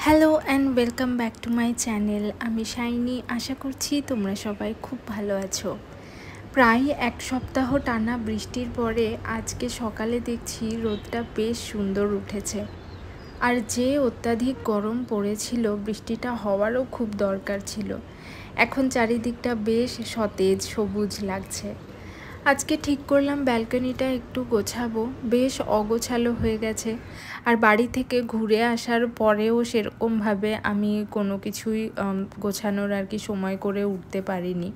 Hello and welcome back to my channel. আমি shiny. আশা করছি তোমরা সবাই খুব ভালো আছো। প্রায় এক সপ্তাহ টানা বৃষ্টির পরে আজকে সকালে দেখছি রোদটা বেশ সুন্দর উঠেছে। আর যে অত্যাধিক গরম পড়েছিল, বৃষ্টিটা হওয়ারও খুব দরকার ছিল। এখন চারিদিকটা বেশ সতেজ সবুজ লাগছে। আজকে ঠিক করলাম ব্যালকনিটা একটু গোছাবো, বেশ অগোছালো হয়ে গেছে। আর বাড়ি থেকে ঘুরে আসার পরেও সেরকমভাবে আমি কোনো কিছুই গোছানোর সময় করে উঠতে পারিনি।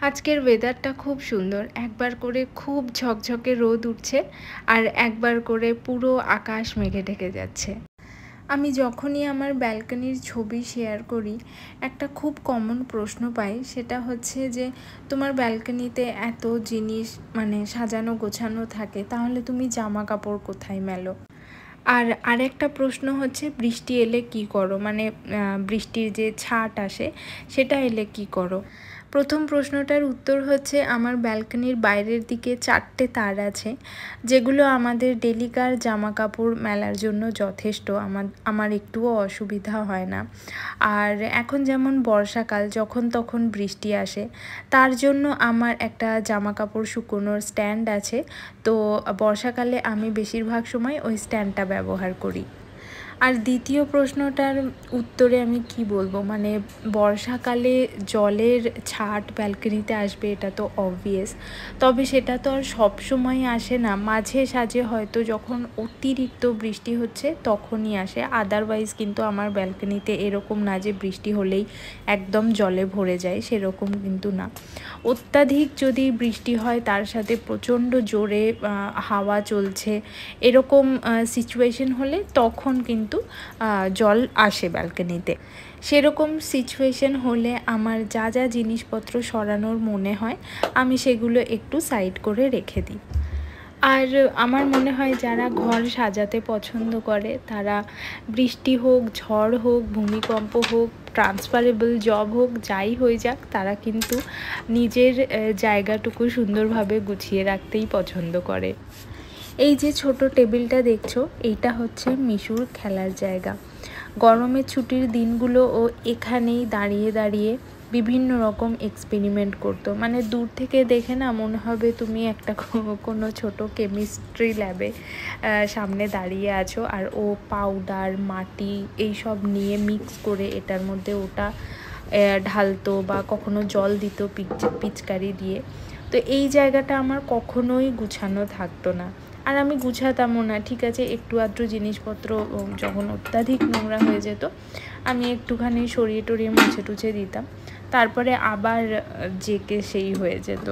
আজকের ওয়েদারটা খুব সুন্দর, একবার করে খুব ঝকঝকে রোদ উঠছে আর একবার করে পুরো আকাশ মেঘে ঢেকে যাচ্ছে। আমি যখনই আমার ব্যালকনির ছবি শেয়ার করি, একটা খুব কমন প্রশ্ন পাই, সেটা হচ্ছে যে তোমার ব্যালকনিতে এত জিনিস সাজানো গোছানো থাকে, তাহলে তুমি জামা কাপড় কোথায় মেলো? আর আরেকটা প্রশ্ন হচ্ছে বৃষ্টি এলে কি করো, বৃষ্টির যে ছাট আসে সেটা এলে কি করো? প্রথম প্রশ্নটার উত্তর হচ্ছে আমার ব্যালকনির বাইরের দিকে 4টে তার আছে, যেগুলো আমাদের ডেলিকার জামা কাপড় মেলার জন্য যথেষ্ট। আমার একটুও অসুবিধা হয় না। আর এখন যেমন বর্ষাকাল, যখন তখন বৃষ্টি আসে, তার জন্য আমার একটা জামা কাপড় শুকোনোর স্ট্যান্ড আছে। তো বর্ষাকালে আমি বেশিরভাগ সময় ওই স্ট্যান্ডটা ব্যবহার করি। আর দ্বিতীয় প্রশ্নটার উত্তরে আমি কি বলবো, বর্ষাকালে জলের ছাট ব্যালকনিতে আসবে, এটা তো অবভিয়াস। তবে সেটা তো আর সব সময় আসে না, মাঝে সাঝে হয়তো যখন অতিরিক্ত বৃষ্টি হচ্ছে তখনই আসে। আদারওয়াইজ কিন্তু আমার ব্যালকনিতে এরকম না যে বৃষ্টি হলেই একদম জলে ভরে যায়, সেরকম কিন্তু না। অত্যাধিক যদি বৃষ্টি হয়, তার সাথে প্রচণ্ড জোরে হাওয়া চলছে, এরকম সিচুয়েশন হলে তখন কিন্তু জল আসে ব্যালকনিতে। সেরকম সিচুয়েশন হলে আমার যা যা জিনিসপত্র সরানোর মনে হয়, আমি সেগুলো একটু সাইড করে রেখে দিই। আর আমার মনে হয় যারা ঘর সাজাতে পছন্দ করে, তারা বৃষ্টি হোক, ঝড় হোক, ভূমিকম্প হোক, ট্রান্সফারেবল জব হোক, যাই হয়ে যাক, তারা কিন্তু নিজের জায়গাটুকু সুন্দরভাবে গুছিয়ে রাখতেই পছন্দ করে। এই যে ছোট টেবিলটা দেখছো, এইটা হচ্ছে মিশুর খেলার জায়গা। গরমের ছুটির দিনগুলো ও এখানেই দাঁড়িয়ে দাঁড়িয়ে বিভিন্ন রকম এক্সপেরিমেন্ট করতো। দূর থেকে দেখে না মনে হবে তুমি একটা কোনো ছোট কেমিস্ট্রি ল্যাবে সামনে দাঁড়িয়ে আছো, আর ও পাউডার, মাটি এইসব নিয়ে মিক্স করে এটার মধ্যে ওটা ঢালতো, বা কখনো জল দিত পিচকারি দিয়ে। তো এই জায়গাটা আমার কখনোই গুছানো থাকতো না, আর আমি গুছাতামও না। ঠিক আছে, একটু আধটু জিনিসপত্র যখন অত্যাধিক নোংরা হয়ে যেত, আমি একটুখানি সরিয়ে টরিয়ে মুছে টুছে দিতাম, তারপরে আবার জেকে সেই হয়ে যেত।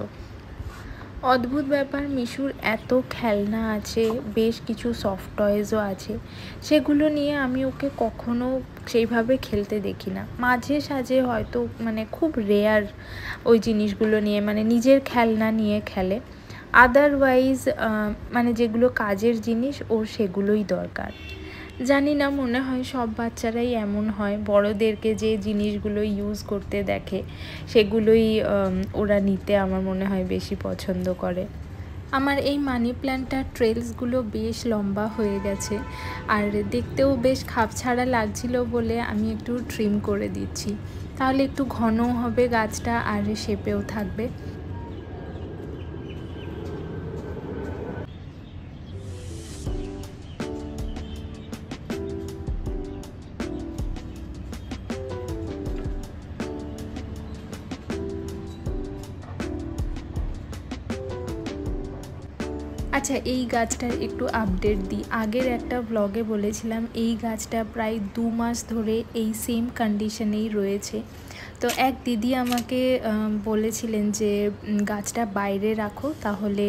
অদ্ভুত ব্যাপার, মিশুর এত খেলনা আছে, বেশ কিছু সফট টয়েসও আছে, সেগুলো নিয়ে আমি ওকে কখনো সেইভাবে খেলতে দেখি না। মাঝে সাঝে হয়তো খুব রেয়ার ওই জিনিসগুলো নিয়ে নিজের খেলনা নিয়ে খেলে। আদারওয়াইজ যেগুলো কাজের জিনিস, ওর সেগুলোই দরকার। জানি না, মনে হয় সব বাচ্চারাই এমন হয়, বড়োদেরকে যে জিনিসগুলো ইউজ করতে দেখে সেগুলোই ওরা নিতে আমার মনে হয় বেশি পছন্দ করে। আমার এই মানি প্ল্যান্টটার ট্রেলসগুলো বেশ লম্বা হয়ে গেছে, আর দেখতেও বেশ খাপছাড়া লাগছিল বলে আমি একটু ট্রিম করে দিচ্ছি, তাহলে একটু ঘনও হবে গাছটা আর শেপেও থাকবে। আচ্ছা, এই গাছটার একটু আপডেট দিই। আগের একটা ব্লগে বলেছিলাম এই গাছটা প্রায় 2 মাস ধরে এই সেম কন্ডিশনেই রয়েছে। তো এক দিদি আমাকে বলেছিলেন যে গাছটা বাইরে রাখো, তাহলে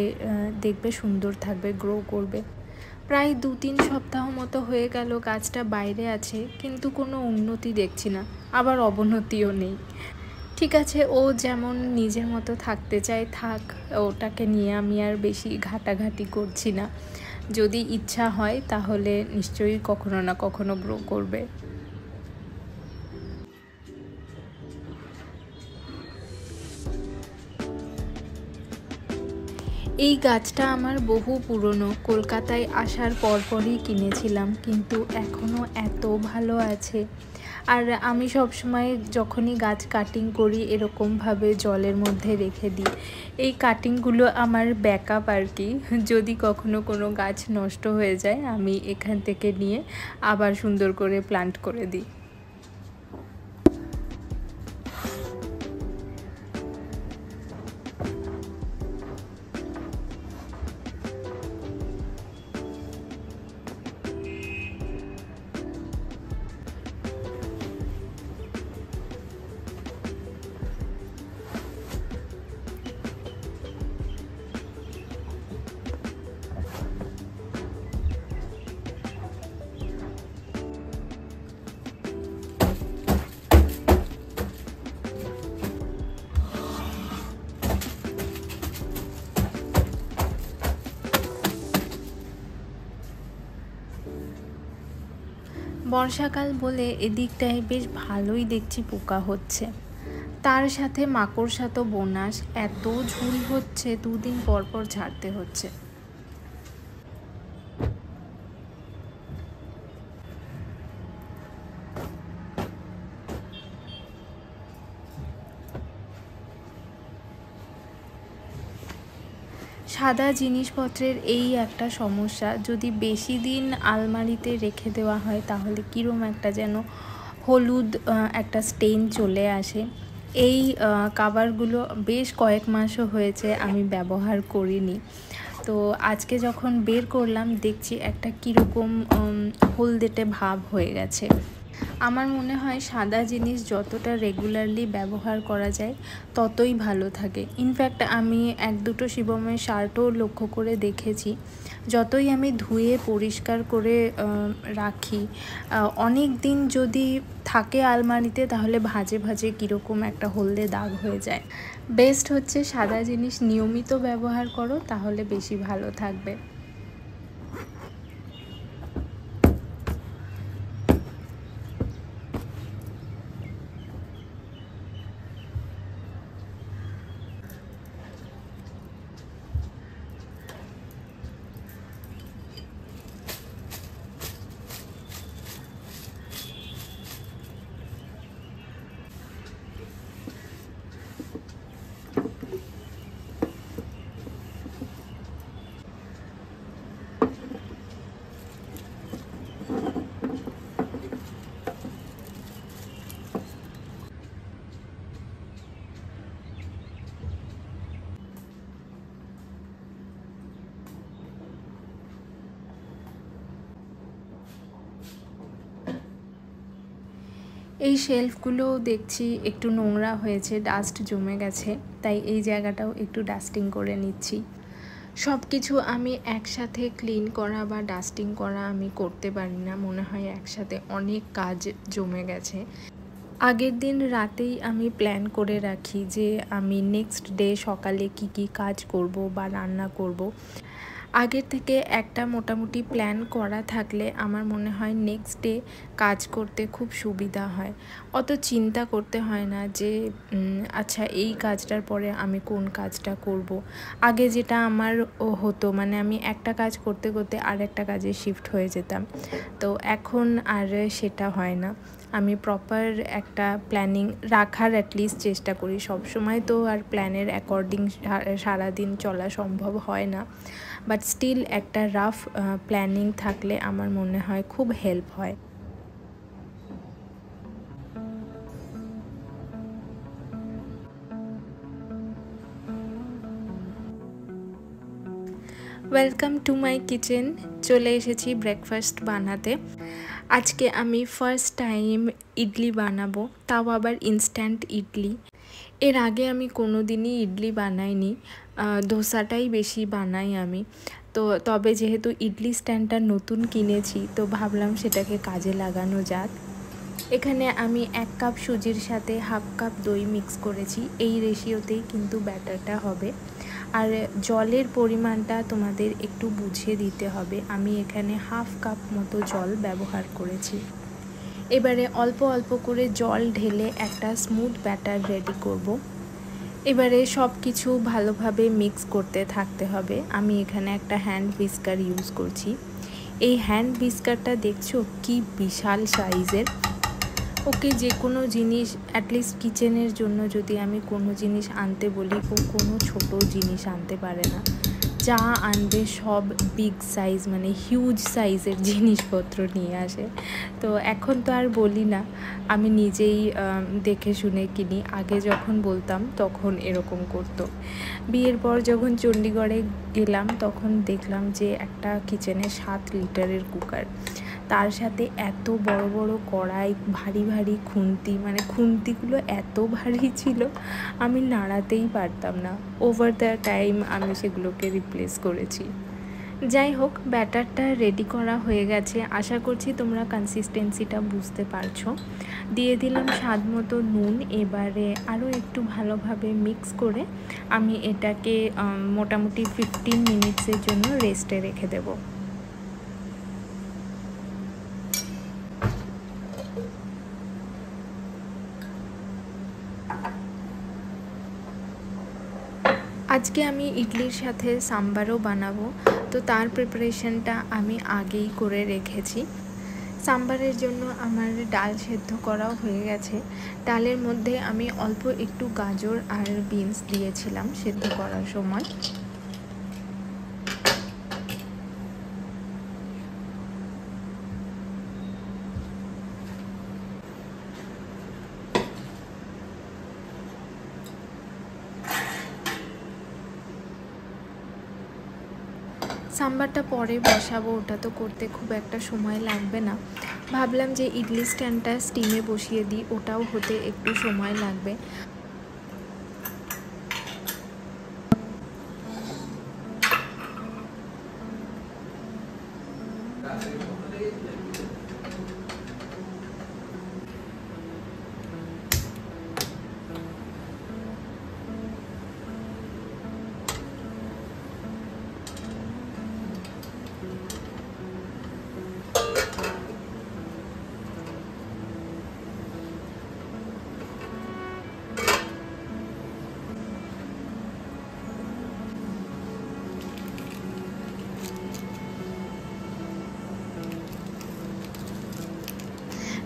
দেখবে সুন্দর থাকবে, গ্রো করবে। প্রায় 2-3 সপ্তাহ মতো হয়ে গেল গাছটা বাইরে আছে, কিন্তু কোনো উন্নতি দেখছি না, আবার অবনতিও নেই। ঠিক আছে, ও যেমন নিজের মতো থাকতে চায় থাক, ওটাকে নিয়ে আমি আর বেশি ঘাটাঘাটি করছি না। যদি ইচ্ছা হয় তাহলে নিশ্চয়ই কখনো না কখনো গ্রো করবে। এই গাছটা আমার বহু পুরনো, কলকাতায় আসার পরপরই কিনেছিলাম, কিন্তু এখনও এত ভালো আছে। আর আমি সবসময় যখনই গাছ কাটিং করি এরকমভাবে জলের মধ্যে রেখে দিই। এই কাটিংগুলো আমার ব্যাকআপ আর কি, যদি কখনো কোনো গাছ নষ্ট হয়ে যায় আমি এখান থেকে নিয়ে আবার সুন্দর করে প্লান্ট করে দিই। বর্ষাকাল বলে এদিকটায় বেশ ভালোই দেখছি পোকা হচ্ছে, তার সাথে মাকড়সা তো বোনাস, এত ঝুল হচ্ছে, 2 দিন পর পর ঝাড়তে হচ্ছে। সাদা জিনিসপত্রের এই একটা সমস্যা, যদি বেশি দিন আলমারিতে রেখে দেওয়া হয় তাহলে কীরকম একটা যেন হলুদ একটা স্টেইন চলে আসে। এই কাভারগুলো বেশ কয়েক মাসও হয়েছে আমি ব্যবহার করিনি, তো আজকে যখন বের করলাম দেখছি একটা কীরকম হলদেটে ভাব হয়ে গেছে। আমার মনে হয় সাদা জিনিস যতটা রেগুলারলি ব্যবহার করা যায় ততই ভালো থাকে। ইনফ্যাক্ট আমি 1-2টো শিবমের শার্টও লক্ষ্য করে দেখেছি, যতই আমি ধুয়ে পরিষ্কার করে রাখি অনেক দিন যদি থাকে আলমারিতে তাহলে ভাজে ভাজে কীরকম একটা হলদে দাগ হয়ে যায়। বেস্ট হচ্ছে সাদা জিনিস নিয়মিত ব্যবহার করো, তাহলে বেশি ভালো থাকবে। এই শেলফগুলোও দেখছি একটু নোংরা হয়েছে, ডাস্ট জমে গেছে, তাই এই জায়গাটাও একটু ডাস্টিং করে নিচ্ছি। সব কিছু আমি একসাথে ক্লিন করা বা ডাস্টিং করা আমি করতে পারি না, মনে হয় একসাথে অনেক কাজ জমে গেছে। আগের দিন রাতেই আমি প্ল্যান করে রাখি যে আমি নেক্সট ডে সকালে কি কি কাজ করব বা রান্না করব। আগের থেকে একটা মোটামুটি প্ল্যান করা থাকলে আমার মনে হয় নেক্সট ডে কাজ করতে খুব সুবিধা হয়, অত চিন্তা করতে হয় না যে আচ্ছা এই কাজটার পরে আমি কোন কাজটা করব। আগে যেটা আমার হতো, মানে আমি একটা কাজ করতে করতে আর একটা কাজে শিফট হয়ে যেতাম, তো এখন আর সেটা হয় না। আমি প্রপার একটা প্ল্যানিং রাখার অ্যাটলিস্ট চেষ্টা করি। সব সময় তো আর প্ল্যানের অ্যাকর্ডিং সারাদিন চলা সম্ভব হয় না, বাট স্টিল একটা রাফ প্ল্যানিং থাকলে আমার মনে হয় খুব হেল্প হয়। Welcome to my kitchen. চলে এসেছি ব্রেকফাস্ট বানাতে। আজকে আমি ফার্স্ট টাইম ইডলি বানাবো, তাও আবার ইনস্ট্যান্ট ইডলি। এর আগে আমি কোনো দিনই ইডলি বানাইনি, ধোসাটাই বেশি বানাই আমি। তবে যেহেতু ইডলি স্ট্যান্ডটা নতুন কিনেছি, তো ভাবলাম সেটাকে কাজে লাগানো যাক। এখানে আমি 1 কাপ সুজির সাথে 1/2 কাপ দই মিক্স করেছি। এই রেশিওতেই কিন্তু ব্যাটারটা হবে। আর জলের পরিমাণটা তোমাদের একটু বুঝে দিতে হবে। আমি এখানে 1/2 কাপ মতো জল ব্যবহার করেছি। এবারে অল্প অল্প করে জল ঢেলে একটা স্মুথ ব্যাটার রেডি করব। এবারে সব কিছু ভালোভাবে মিক্স করতে থাকতে হবে। আমি এখানে একটা হ্যান্ড হুইস্কার ইউজ করছি। এই হ্যান্ড হুইস্কারটা দেখছো কি বিশাল সাইজের। ওকে যে কোনো জিনিস অ্যাটলিস্ট কিচেনের জন্য যদি আমি কোনো জিনিস আনতে বলি, ও কোনো ছোট জিনিস আনতে পারে না। যা আনবে সব বিগ সাইজ, মানে হিউজ সাইজের জিনিসপত্র নিয়ে আসে। তো এখন তো আর বলি না, আমি নিজেই দেখে শুনে কিনি। আগে যখন বলতাম তখন এরকম করতো। বিয়ের পর যখন চণ্ডীগড়ে গেলাম তখন দেখলাম যে একটা কিচেনে 7 লিটারের কুকার, তার সাথে এত বড় বড় কড়াই, ভারী ভারী খুন্তি, মানে খুন্তিগুলো এত ভারী ছিল আমি নাড়াতেই পারতাম না। ওভার দ্য টাইম আমি সেগুলোকে রিপ্লেস করেছি। যাই হোক, ব্যাটারটা রেডি করা হয়ে গেছে। আশা করছি তোমরা কনসিস্টেন্সিটা বুঝতে পারছো। দিয়ে দিলাম স্বাদ মতো নুন। এবারে আরও একটু ভালোভাবে মিক্স করে আমি এটাকে মোটামুটি 15 মিনিটসের জন্য রেস্টে রেখে দেবো। আজকে আমি ইডলির সাথে সাম্বারও বানাবো, তো তার প্রিপারেশনটা আমি আগেই করে রেখেছি। সাম্বারের জন্য আমার ডাল সেদ্ধ করাও হয়ে গেছে। ডালের মধ্যে আমি অল্প একটু গাজর আর বিনস দিয়েছিলাম সেদ্ধ করার সময়। সাম্বারটা পরে বসাবো, ওটা তো করতে খুব একটা সময় লাগবে না। ভাবলাম যে ইডলি স্ট্যান্ডটা স্টিমে বসিয়ে দিই, ওটাও হতে একটু সময় লাগবে।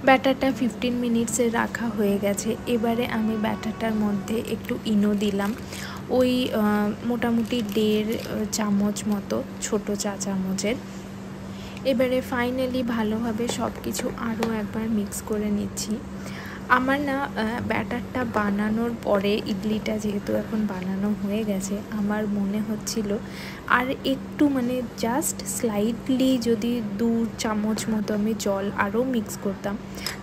ব্যাটারটা 15 মিনিটসে রাখা হয়ে গেছে। এবারে আমি ব্যাটারটার মধ্যে একটু ইনো দিলাম, ওই মোটামুটি 1.5 চামচ মতো, ছোটো চা চামচের। এবারে ফাইনালি ভালোভাবে সব কিছু আরও একবার মিক্স করে নিচ্ছি। আমার না ব্যাটারটা বানানোর পরে, ইডলিটা যেহেতু এখন বানানো হয়ে গেছে, আমার মনে হচ্ছিল আর একটু, মানে জাস্ট স্লাইটলি যদি 2 চামচ মতো আমি জল আরও মিক্স করতাম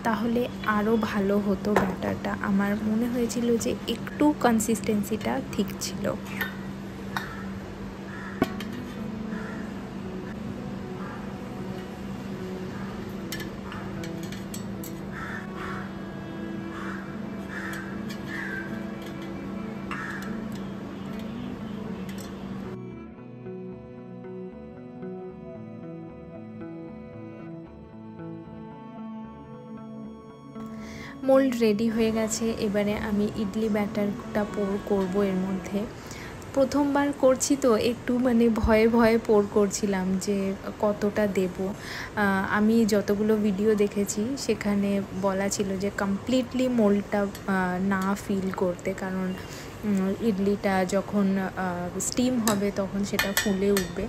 তাহলে আরও ভালো হতো ব্যাটারটা। আমার মনে হয়েছিল যে একটু কনসিস্টেন্সিটা ঠিক ছিল। মোল্ড রেডি হয়ে গেছে। এবারে আমি ইডলি ব্যাটারটা পোর করবো এর মধ্যে। প্রথমবার করছি তো একটু মানে ভয়ে ভয়ে পোর করছিলাম যে কতটা দেব। আমি যতগুলো ভিডিও দেখেছি সেখানে বলা ছিল যে কমপ্লিটলি মোল্ডটা না ফিল করতে, কারণ ইডলিটা যখন স্টিম হবে তখন সেটা ফুলে উঠবে।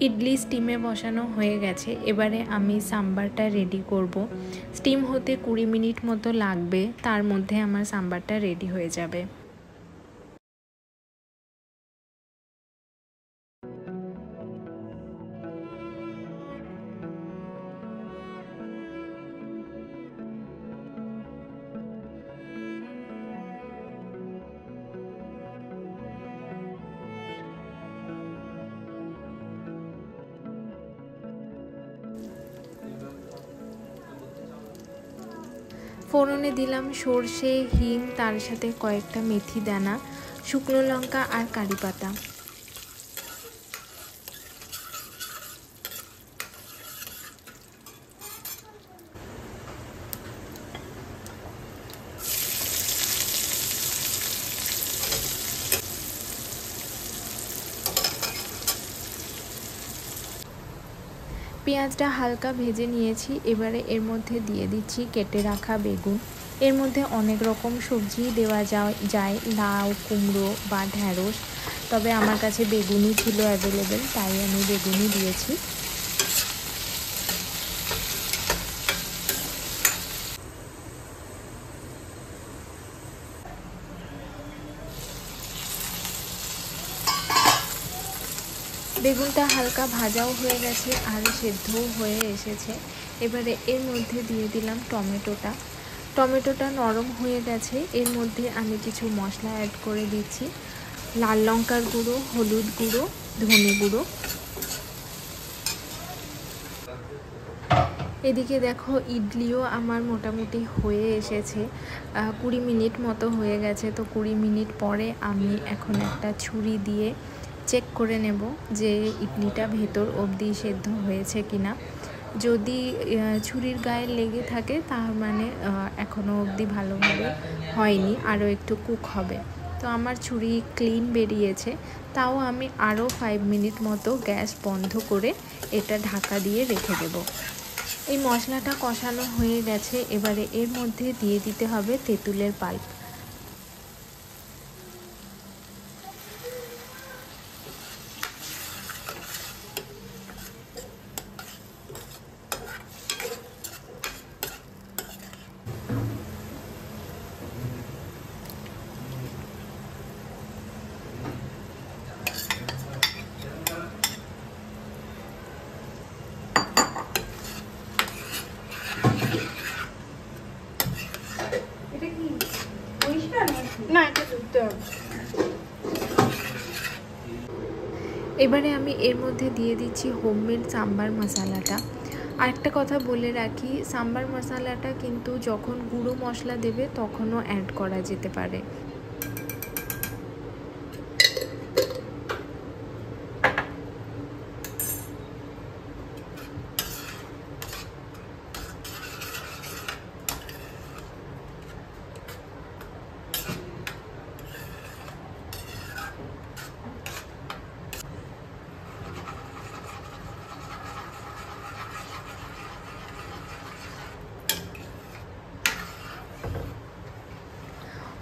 ইডলি স্টিমে বসানো হয়ে গেছে। এবারে আমি সাম্বারটা রেডি করব। স্টিম হতে 20 মিনিট মতো লাগবে, তার মধ্যে আমার সাম্বারটা রেডি হয়ে যাবে। ফোড়নে দিলাম সর্ষে, হিং, তার সাথে কয়েকটা মেথি দানা, শুকনো লঙ্কা আর কারি পাতা। পেঁয়াজটা হালকা ভেজে নিয়েছি। এবারে এর মধ্যে দিয়ে দিচ্ছি কেটে রাখা বেগুন। এর মধ্যে অনেক রকম সবজি দেওয়া যায়, লাউ, কুমড়ো বা ঢ্যাঁড়স, তবে আমার কাছে বেগুনই ছিল অ্যাভেলেবেল, তাই আমি বেগুনই দিয়েছি। বেগুনটা হালকা ভাজাও হয়ে গেছে আর সেদ্ধও হয়ে এসেছে। এবারে এর মধ্যে দিয়ে দিলাম টমেটোটা নরম হয়ে গেছে। এর মধ্যে আমি কিছু মশলা অ্যাড করে দিচ্ছি, লাল লঙ্কার গুঁড়ো, হলুদ গুঁড়ো, ধনে গুঁড়ো। এদিকে দেখো ইডলিও আমার মোটামুটি হয়ে এসেছে, 20 মিনিট মতো হয়ে গেছে। তো 20 মিনিট পরে আমি এখন একটা ছুরি দিয়ে চেক করে নেব যে ইডলিটা ভেতর অবধি সেদ্ধ হয়েছে কিনা। যদি ছুরির গায়ে লেগে থাকে তার মানে এখনও অবধি ভালোভাবে হয়নি, আরও একটু কুক হবে। তো আমার ছুরি ক্লিন বেরিয়েছে, তাও আমি আরও 5 মিনিট মতো গ্যাস বন্ধ করে এটা ঢাকা দিয়ে রেখে দেব। এই মশলাটা কষানো হয়ে গেছে। এবারে এর মধ্যে দিয়ে দিতে হবে তেঁতুলের পাল্প। এবারে আমি এর মধ্যে দিয়ে দিচ্ছি হোমমেড সাম্বার মশলাটা। আরেকটা কথা বলে রাখি, সাম্বার মশলাটা কিন্তু যখন গুঁড়ো মশলা দেবে তখনও অ্যাড করা যেতে পারে।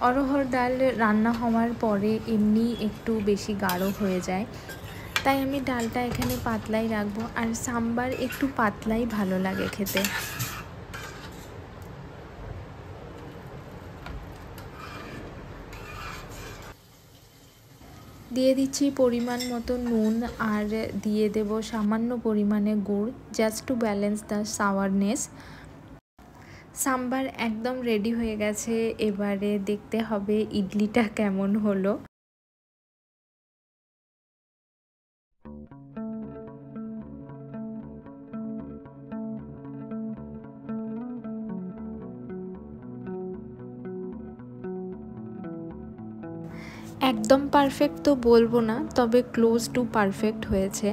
অরহর ডাল রান্না হওয়ার পরে এমনি একটু বেশি গাঢ় হয়ে যায়, তাই আমি ডালটা এখানে পাতলাই রাখবো। আর সাম্বার একটু পাতলাই ভালো লাগে খেতে। দিয়ে দিচ্ছি পরিমাণ মতো নুন আর দিয়ে দেব সামান্য পরিমাণে গুড়, just to balance the sourness. Sambar একদম রেডি হয়ে গেছে। এবারে দেখতে হবে ইডলিটা কেমন হলো। একদম পারফেক্ট তো বলবো না, তবে ক্লোজ টু পারফেক্ট হয়েছে।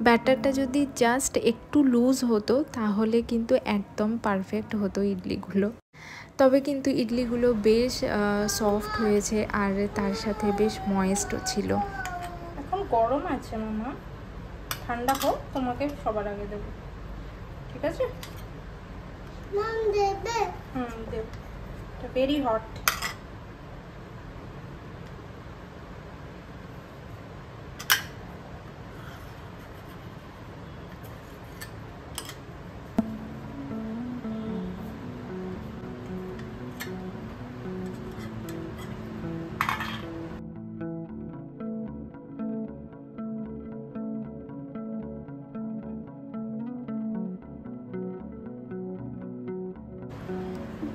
ব্যাটারটা যদি জাস্ট একটু লুজ হতো তাহলে কিন্তু একদম পারফেক্ট হতো ইডলিগুলো। তবে কিন্তু ইডলিগুলো বেশ সফট হয়েছে আর তার সাথে বেশ ময়েস্টও ছিল। এখন গরম আছে মামা, ঠান্ডা হোক তোমাকে সবার আগে দেবো, ঠিক আছে? দেব, এটা ভেরি হট।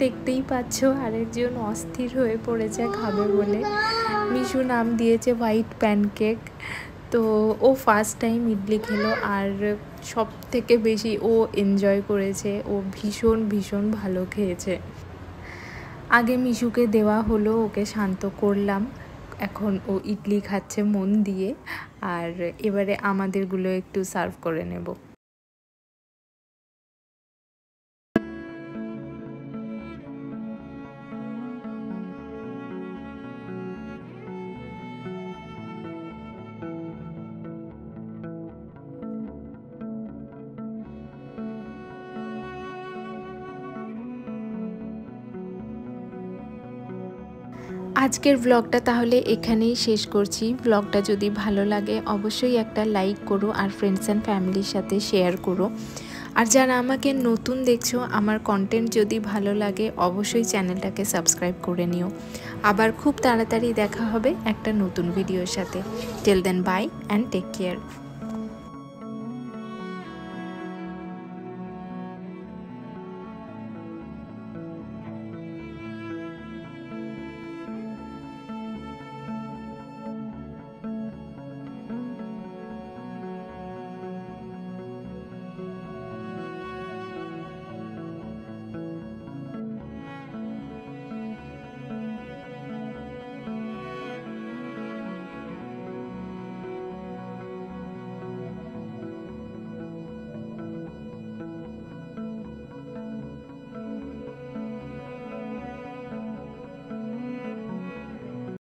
দেখতেই পাচ্ছ আরেকজন অস্থির হয়ে পড়েছে খাবে বলে। মিশু নাম দিয়েছে হোয়াইট প্যানকেক। তো ও ফার্স্ট টাইম ইডলি খেলো আর সব থেকে বেশি ও এনজয় করেছে, ও ভীষণ ভীষণ ভালো খেয়েছে। আগে মিশুকে দেওয়া হলো, ওকে শান্ত করলাম, এখন ও ইডলি খাচ্ছে মন দিয়ে। আর এবারে আমাদেরগুলো একটু সার্ভ করে নেব। আজকের ব্লগটা তাহলে এখানেই শেষ করছি। ব্লগটা যদি ভালো লাগে অবশ্যই একটা লাইক করো আর ফ্রেন্ডস অ্যান্ড ফ্যামিলির সাথে শেয়ার করো। আর যারা আমাকে নতুন দেখছো, আমার কন্টেন্ট যদি ভালো লাগে অবশ্যই চ্যানেলটাকে সাবস্ক্রাইব করে নিও। আবার খুব তাড়াতাড়ি দেখা হবে একটা নতুন ভিডিওর সাথে। Till then bye and take care.